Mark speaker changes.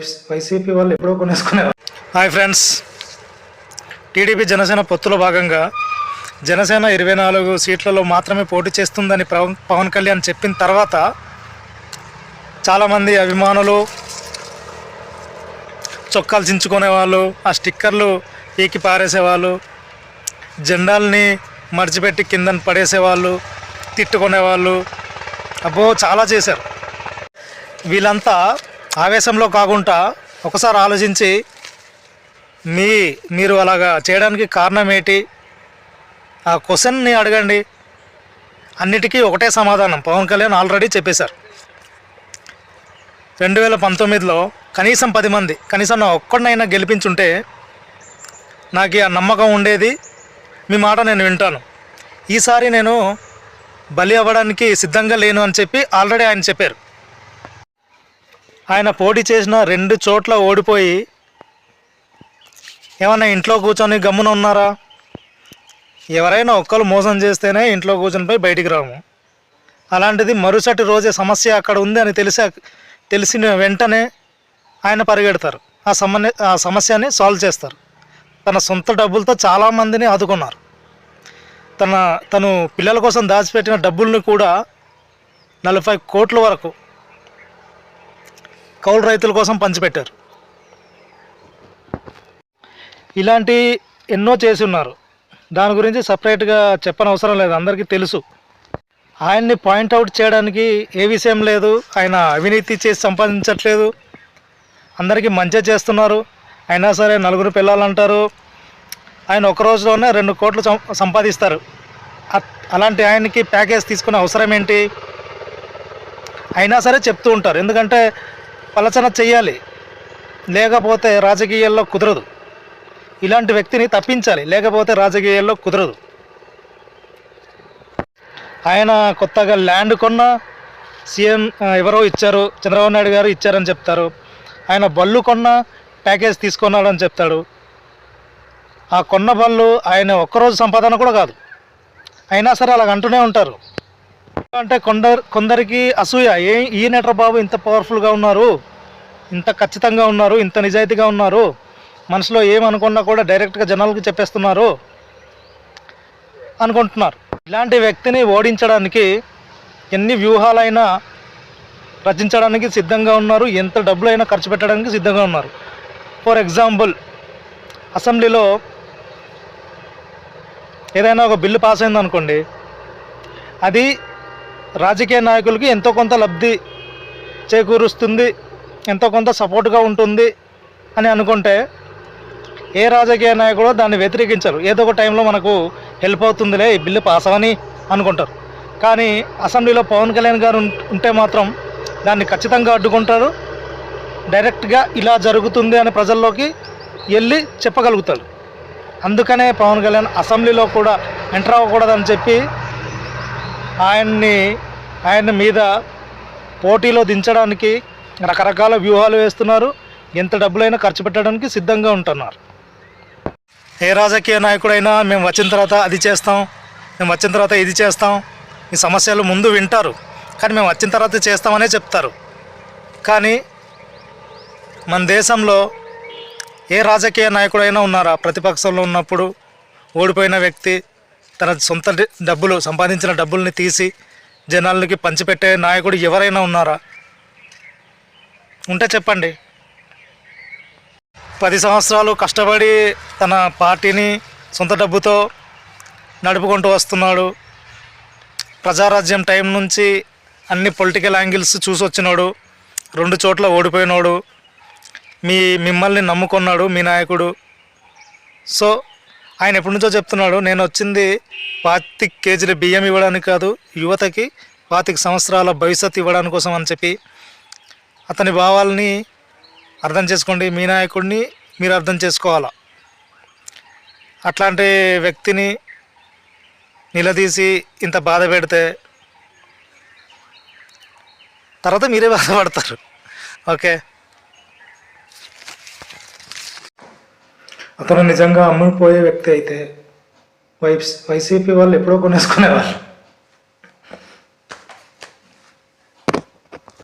Speaker 1: YCP వాళ్ళు ఎప్పుడో కొనేసుకునేవారు.
Speaker 2: Hi friends, TDP Janasena పొత్తులో భాగంగా జనసేన 24 సీట్లలో మాత్రమే పోటీ చేస్తుందని పవన్ కళ్యాణ్ చెప్పిన తర్వాత చాలామంది అభిమానులు చొక్కాలు చించుకునే వాళ్ళు, ఆ స్టిక్కర్లు పీకి పారేసేవాళ్ళు, జెండాల్ని మడిచిపెట్టి కిందని పడేసేవాళ్ళు, తిట్టుకునేవాళ్ళు, అబ్బో చాలా చేశారు. వీళ్ళంతా ఆవేశంలో కాకుండా ఒకసారి ఆలోచించి మీరు అలాగా చేయడానికి కారణం ఏంటి, ఆ క్వశ్చన్ని అడగండి. అన్నిటికీ ఒకటే సమాధానం పవన్ కళ్యాణ్ ఆల్రెడీ చెప్పేశారు. 2019లో కనీసం 10 మంది, కనీసం నా ఒక్కడినైనా గెలిపించుంటే నాకు ఆ నమ్మకం ఉండేది, మీ మాట నేను వింటాను, ఈసారి నేను బలి అవ్వడానికి సిద్ధంగా లేను అని చెప్పి ఆల్రెడీ ఆయన చెప్పారు. ఆయన పోటీ చేసిన 2 చోట్ల ఓడిపోయి ఏమన్నా ఇంట్లో కూర్చొని గమ్మున ఉన్నారా? ఎవరైనా ఒక్కరు మోసం చేస్తేనే ఇంట్లో కూర్చొనిపోయి బయటికి రాము. అలాంటిది మరుసటి రోజే సమస్య అక్కడ ఉంది అని తెలిసిన వెంటనే ఆయన పరిగెడతారు, ఆ సమస్యని సాల్వ్ చేస్తారు. తన సొంత డబ్బులతో చాలామందిని ఆదుకున్నారు. తను పిల్లల కోసం దాచిపెట్టిన డబ్బుల్ని కూడా 40 కోట్ల వరకు కౌలు రైతుల కోసం పంచిపెట్టారు. ఇలాంటి ఎన్నో చేసి ఉన్నారు. దాని గురించి సపరేట్గా చెప్పనవసరం లేదు, అందరికీ తెలుసు. ఆయన్ని పాయింట్అవుట్ చేయడానికి ఏ విషయం లేదు. ఆయన అవినీతి చేసి సంపాదించట్లేదు, అందరికీ మంచి చేస్తున్నారు. అయినా సరే 4 పిల్లలంటారు. ఆయన ఒక రోజులోనే 2 కోట్లు సంపాదిస్తారు. అలాంటి ఆయనకి ప్యాకేజ్ తీసుకునే అవసరం ఏంటి? అయినా సరే చెప్తూ ఉంటారు, ఎందుకంటే పలచన చెయ్యాలి, లేకపోతే రాజకీయాల్లో కుదరదు. ఇలాంటి వ్యక్తిని తప్పించాలి, లేకపోతే రాజకీయాల్లో కుదరదు. ఆయన కొత్తగా ల్యాండ్ కొన్న సీఎం ఎవరో ఇచ్చారు, చంద్రబాబు నాయుడు గారు ఇచ్చారని చెప్తారు. ఆయన బళ్ళు కొన్న ప్యాకేజ్ తీసుకున్నాడని చెప్తాడు. ఆ కొన్న బళ్ళు ఆయన ఒక్కరోజు సంపాదన కూడా కాదు. అయినా సరే అలాగ అంటూనే ఉంటారు. అంటే కొందరికి అసూయ, ఈయనట్రా బాబు ఇంత పవర్ఫుల్గా ఉన్నారు, ఇంత ఖచ్చితంగా ఉన్నారు, ఇంత నిజాయితీగా ఉన్నారు, మనసులో ఏమనుకున్నా కూడా డైరెక్ట్గా జనాలకు చెప్పేస్తున్నారు అనుకుంటున్నారు. ఇలాంటి వ్యక్తిని ఓడించడానికి ఎన్ని వ్యూహాలైనా రచించడానికి సిద్ధంగా ఉన్నారు, ఎంత డబ్బులైనా ఖర్చు పెట్టడానికి సిద్ధంగా ఉన్నారు. ఫర్ ఎగ్జాంపుల్, అసెంబ్లీలో ఏదైనా ఒక బిల్లు పాస్ అయిందనుకోండి, అది రాజకీయ నాయకులకి ఎంతో కొంత లబ్ధి చేకూరుస్తుంది, ఎంతో కొంత సపోర్ట్గా ఉంటుంది అని అనుకుంటే ఏ రాజకీయ నాయకుడు దాన్ని వ్యతిరేకించరు. ఏదో ఒక టైంలో మనకు హెల్ప్ అవుతుందిలే ఈ బిల్లు పాస్ అవని అనుకుంటారు. కానీ అసెంబ్లీలో పవన్ కళ్యాణ్ గారు ఉంటే మాత్రం దాన్ని ఖచ్చితంగా అడ్డుకుంటారు. డైరెక్ట్గా ఇలా జరుగుతుంది అని ప్రజల్లోకి వెళ్ళి చెప్పగలుగుతారు. అందుకనే పవన్ కళ్యాణ్ అసెంబ్లీలో కూడా ఎంటర్ అవ్వకూడదని చెప్పి ఆయన మీద పోటీలో దించడానికి రకరకాల వ్యూహాలు వేస్తున్నారు. ఎంత డబ్బులైనా ఖర్చు పెట్టడానికి సిద్ధంగా ఉంటున్నారు. ఏ రాజకీయ నాయకుడైనా మేము వచ్చిన తర్వాత అది చేస్తాం, మేము వచ్చిన తర్వాత ఇది చేస్తాం, ఈ సమస్యలు ముందు వింటారు, కానీ మేము వచ్చిన తర్వాత చేస్తామనే చెప్తారు. కానీ మన దేశంలో ఏ రాజకీయ నాయకుడైనా ఉన్నారా? ప్రతిపక్షంలో ఉన్నప్పుడు ఓడిపోయిన వ్యక్తి తన సొంత డబ్బులు, సంపాదించిన డబ్బుల్ని తీసి జనాలకి పంచిపెట్టే నాయకుడు ఎవరైనా ఉన్నారా? ఉంటే చెప్పండి. 10 సంవత్సరాలు కష్టపడి తన పార్టీని సొంత డబ్బుతో నడుపుకుంటూ వస్తున్నాడు. ప్రజారాజ్యం టైం నుంచి అన్ని పొలిటికల్ యాంగిల్స్ చూసి వచ్చినాడు. 2 చోట్ల ఓడిపోయినాడు. మిమ్మల్ని నమ్ముకున్నాడు మీ నాయకుడు. సో ఆయన ఎప్పటి నుంచో చెప్తున్నాడు, నేను వచ్చింది 25 కేజీల బియ్యం ఇవ్వడానికి కాదు, యువతకి 25 సంవత్సరాల భవిష్యత్తు ఇవ్వడానికి కోసం అని చెప్పి. అతని భావాలని అర్థం చేసుకోండి, మీ నాయకుడిని మీరు అర్థం చేసుకోవాలా. అట్లాంటి వ్యక్తిని నిలదీసి ఇంత బాధ పెడితే తర్వాత మీరే బాధపడతారు. ఓకే,
Speaker 1: అతను నిజంగా అమ్ముకుపోయే వ్యక్తి అయితే వైసీపీ వాళ్ళు ఎప్పుడో కొనేసుకునేవాళ్ళు.